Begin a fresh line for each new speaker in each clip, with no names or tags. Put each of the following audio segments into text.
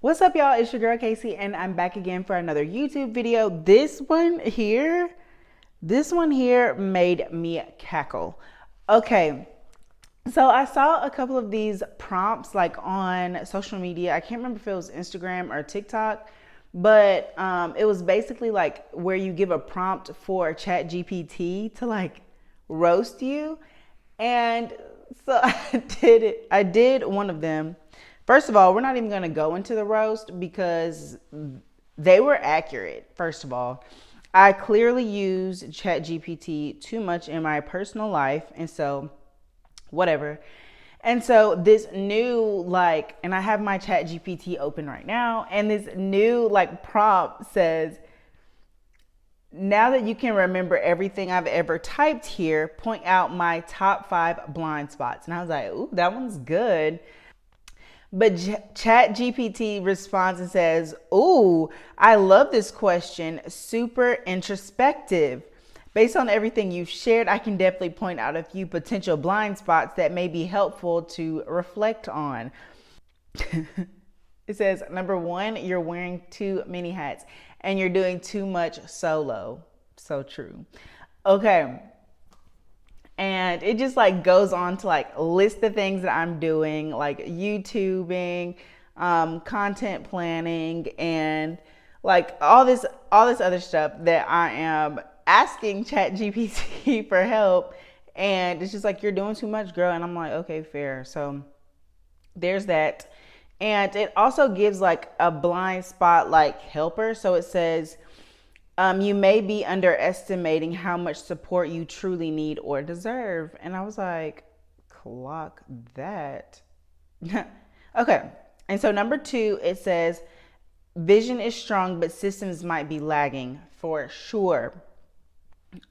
What's up, y'all? It's your girl Kasey, and I'm back again for another YouTube video. This one here made me cackle. Okay, so I saw a couple of these prompts like on social media. I can't remember if it was Instagram or TikTok, but it was basically like where you give a prompt for ChatGPT to like roast you. And so I did it. I did one of them. First of all, we're not even going to go into the roast because they were accurate. First of all, I clearly use ChatGPT too much in my personal life. And so, whatever. And so, this new, like, and I have my ChatGPT open right now, and this new, like, prompt says, now that you can remember everything I've ever typed here, point out my top 5 blind spots. And I was like, ooh, that one's good. But ChatGPT responds and says, ooh, I love this question. Super introspective. Based on everything you've shared, I can definitely point out a few potential blind spots that may be helpful to reflect on. It says, number 1, you're wearing too many hats and you're doing too much solo. So true. Okay. And it just like goes on to like list the things that I'm doing, like YouTubing, content planning, and like all this other stuff that I am asking ChatGPT for help. And it's just like, you're doing too much, girl. And I'm like, okay, fair. So there's that. And it also gives like a blind spot like helper. So it says, you may be underestimating how much support you truly need or deserve. And I was like, clock that. Okay. And so number 2, it says, vision is strong, but systems might be lagging for sure.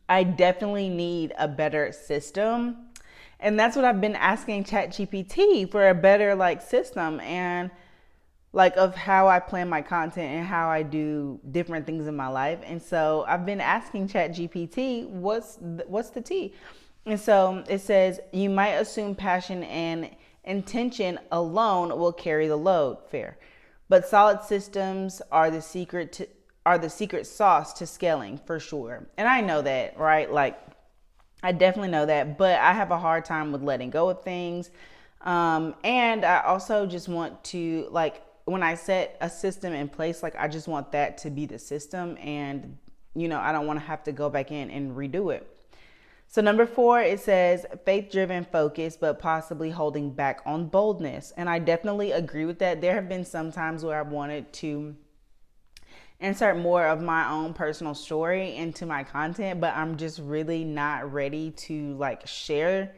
I definitely need a better system. And that's what I've been asking ChatGPT for, a better like system and like of how I plan my content and how I do different things in my life. And so I've been asking ChatGPT, what's the tea? And so it says, you might assume passion and intention alone will carry the load. Fair. But solid systems are the secret sauce to scaling for sure. And I know that, right? Like, I definitely know that, but I have a hard time with letting go of things. And I also just want to, like, when I set a system in place, like, I just want that to be the system. And, I don't want to have to go back in and redo it. So number 4, it says faith-driven focus, but possibly holding back on boldness. And I definitely agree with that. There have been some times where I've wanted to insert more of my own personal story into my content, but I'm just really not ready to like share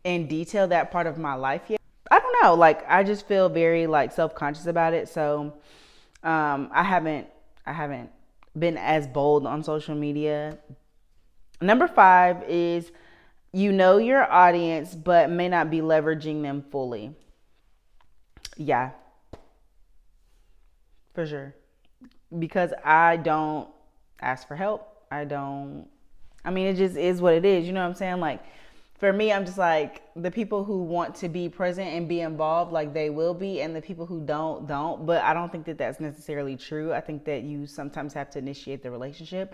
in detail that part of my life yet. I don't know, like I just feel very like self-conscious about it. So I haven't been as bold on social media. Number 5 is, your audience, but may not be leveraging them fully. Yeah, for sure. Because I don't ask for help. It just is what it is. You know what I'm saying? Like, for me, I'm just like, the people who want to be present and be involved, like they will be. And the people who don't. But I don't think that that's necessarily true. I think that you sometimes have to initiate the relationship.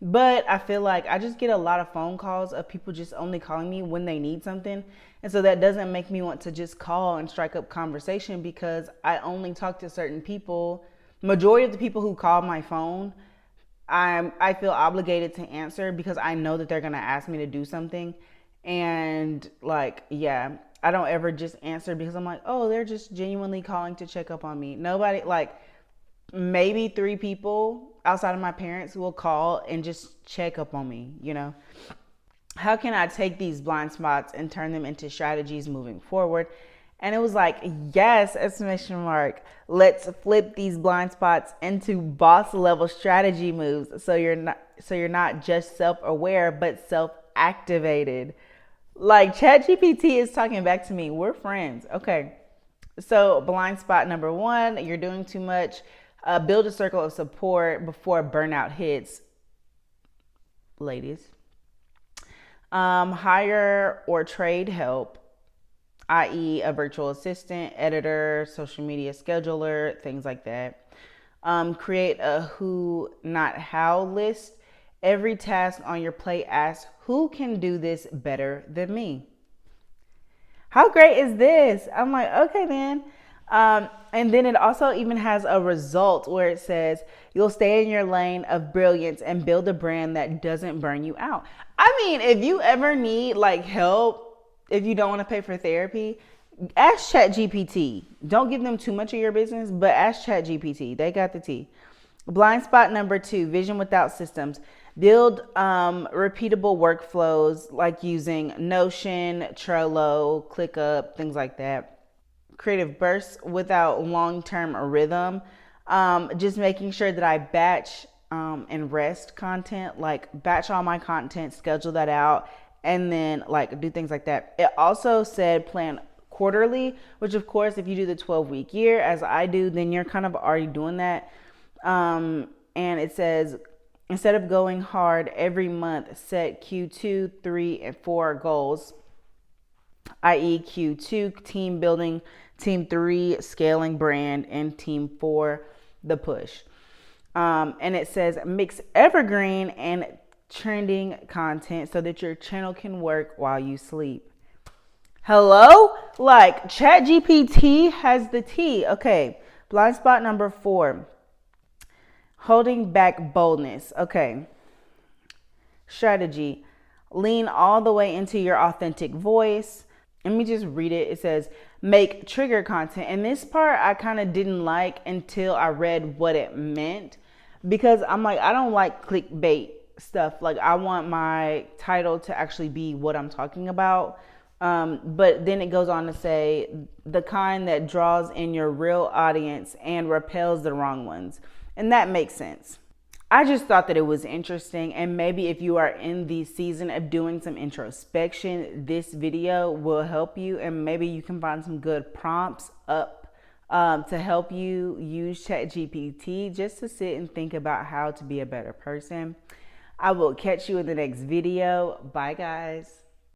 But I feel like I just get a lot of phone calls of people just only calling me when they need something. And so that doesn't make me want to just call and strike up conversation, because I only talk to certain people. Majority of the people who call my phone, I feel obligated to answer because I know that they're going to ask me to do something. And like, yeah, I don't ever just answer because I'm like, oh, they're just genuinely calling to check up on me. Nobody, like maybe 3 people outside of my parents will call and just check up on me, How can I take these blind spots and turn them into strategies moving forward? And it was like, yes, exclamation mark. Let's flip these blind spots into boss level strategy moves. So you're not just self-aware, but self-activated. Like, ChatGPT is talking back to me. We're friends. Okay. So blind spot number 1, you're doing too much. Build a circle of support before burnout hits. Ladies. Hire or trade help. i.e. a virtual assistant, editor, social media scheduler, things like that. Create a who, not how list. Every task on your plate asks, who can do this better than me? How great is this? I'm like, okay, then. And then it also even has a result where it says you'll stay in your lane of brilliance and build a brand that doesn't burn you out. I mean, if you ever need like help, if you don't want to pay for therapy, ask ChatGPT. Don't give them too much of your business, but ask ChatGPT. They got the tea. Blind spot number 2, vision without systems. Build repeatable workflows like using Notion, Trello, ClickUp, things like that. Creative bursts without long-term rhythm. Just making sure that I batch and rest content, like batch all my content, schedule that out, and then like do things like that. It also said plan quarterly, which of course, if you do the 12-week year as I do, then you're kind of already doing that. And it says, instead of going hard every month, set Q2, 3, and 4 goals, i.e. Q2, team building, team 3, scaling brand, and team 4, the push. And it says mix evergreen and trending content so that your channel can work while you sleep. Hello? Like ChatGPT has the tea. Okay, blind spot number 4. Holding back boldness. Okay. Strategy. Lean all the way into your authentic voice. Let me just read it. It says, make trigger content. And this part I kind of didn't like until I read what it meant. Because I'm like, I don't like clickbait stuff. Like, I want my title to actually be what I'm talking about. But then it goes on to say, the kind that draws in your real audience and repels the wrong ones. And that makes sense. I just thought that it was interesting, and maybe if you are in the season of doing some introspection, this video will help you, and maybe you can find some good prompts up to help you use ChatGPT just to sit and think about how to be a better person. I will catch you in the next video. Bye, guys.